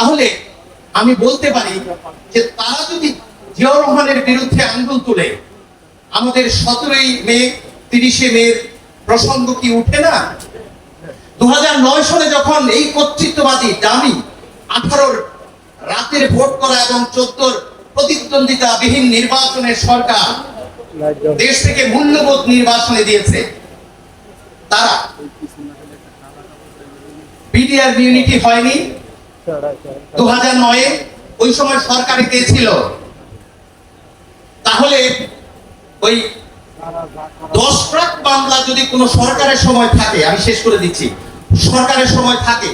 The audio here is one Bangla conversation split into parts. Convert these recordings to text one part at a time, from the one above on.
তাহলে আমি বলতে পারি যে তারা যদি জিয়াউর রহমানের বিরুদ্ধে আঙ্গুল তুলে, আমাদের 17ই মে 30শে মের প্রসঙ্গ কি উঠে না? 2009 সালে যখন এই কর্তৃত্ববাদী দামি 18 রাতের ভোট করা এবং 14 প্রতিদ্বন্দ্বিতাবিহীন নির্বাচনের সরকার দেশ থেকে মূল্যবোধ নির্বাচনে দিয়েছে, তারা বিডিআর ইউনিটি হয়নি 2009-এ, ওই সময় সরকারে কে ছিল? তাহলে ওই 10 ট্রাক মামলা যদি কোনো সরকারের সময় থাকে, আমি শেষ করে দিচ্ছি, সরকারের সময় থাকে,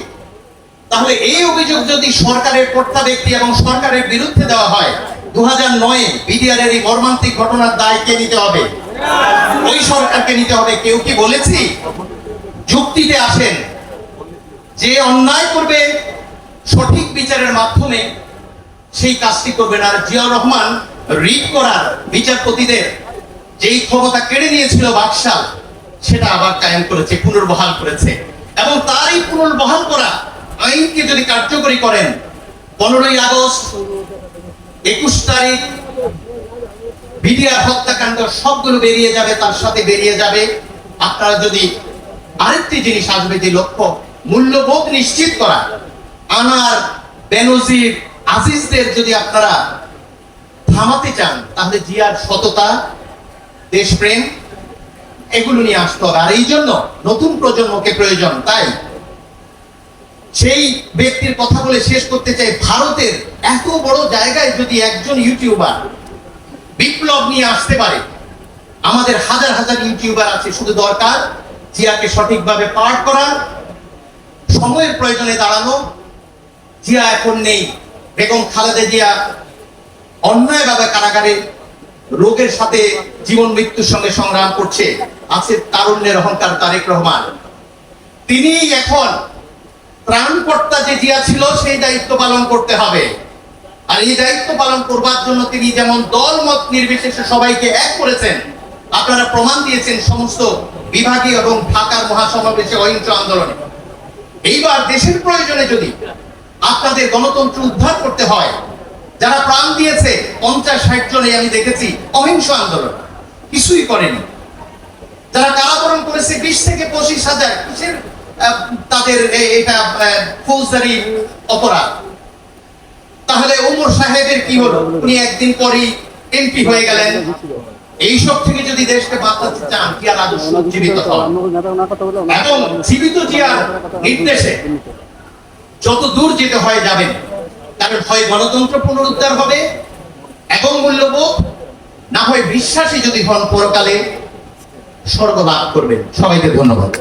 তাহলে এই অভিযোগ যদি সরকারের কর্তা ব্যক্তি এবং সরকারের বিরুদ্ধে দেওয়া হয়, 2009-এ বিডিআর এর এই মর্মান্তিক ঘটনার দায় কে নিতে হবে? ওই সরকারকে নিতে হবে। কেউ কি বলেছি? যুক্তিতে আসেন। যে অন্যায় করবে সঠিক বিচারের মাধ্যমে সেই কাজটি করবেন। আর জিয়াউর রহমান রিট করার বিচারপতিদের যেই ক্ষমতা কেড়ে নিয়েছিল বাকশাল, সেটা আবার কায়েম করেছে, পুনর্বহাল করেছে। এবং তারই পুনর্বহাল করা আইনকে যদি কার্যকরী করেন, 15ই আগস্ট, 21 তারিখ বিডিআর হত্যাকাণ্ড সবগুলো বেরিয়ে যাবে, তার সাথে বেরিয়ে যাবে আপনারা যদি আরেকটি জিনিস আসবে, যে লক্ষ্য মূল্যবোধ নিশ্চিত করা, আনার বেনজির আজিজদের যদি আপনারা থামাতে চান, তাহলে জিয়ার সততা, দেশপ্রেম, এগুলো নিয়ে আসতে হবে। আর এই জন্য নতুন প্রজন্মকে প্রয়োজন। তাই সেই ব্যক্তির কথা বলে শেষ করতে চাই, ভারতের এত বড় জায়গায় যদি একজন ইউটিউবার বিপ্লব নিয়ে আসতে পারে, আমাদের হাজার হাজার ইউটিউবার আছে, শুধু দরকার জিয়াকে সঠিকভাবে পাঠ করা, সময়ের প্রয়োজনে দাঁড়ানো। জিয়া এখন নেই, বেগম খালেদা জিয়া অন্যায়ভাবে কারাগারে রোগের সাথে জীবন মৃত্যুর সঙ্গে সংগ্রাম করছে। আছে তারুণ্যের অহংকার তারেক রহমান, তিনি এখন ত্রাণকর্তা যে জিয়া ছিল সেই দায়িত্ব পালন করতে হবে। আর এই দায়িত্ব পালন করবার জন্য তিনি যেমন দল মত নির্বিশেষে সবাইকে এক করেছেন, আপনারা প্রমাণ দিয়েছেন সমস্ত বিভাগীয় এবং ঢাকার মহাসমাবেশে, অহিংস আন্দোলনে। এইবার দেশের প্রয়োজনে যদি আপনাদের গণতন্ত্র উদ্ধার করতে হয়, যারা প্রাণ দিয়েছে 50-60 জনে আমি দেখেছি অহিংস আন্দোলন, কিছুই করেনি। যারা কারাবরণ করেছে 20 থেকে 25,000, কিসের তাদের এটা ফৌজদারি অপরাধ? তাহলে ওমর সাহেবের কি হলো? উনি একদিন পরেই এমপি হয়ে গেলেন। এইসব থেকে যদি দেশকে বাঁচাতে চান, জিয়ার আদর্শ জীবিত হন এবং জীবিত জিয়ার নির্দেশে যত দূর যেতে হয় যাবেন। কারণ হয় গণতন্ত্র পুনরুদ্ধার হবে এবং মূল্যবোধ, না হয় বিশ্বাসী যদি হন, পরকালে স্বর্গ লাভ করবেন। সবাইকে ধন্যবাদ।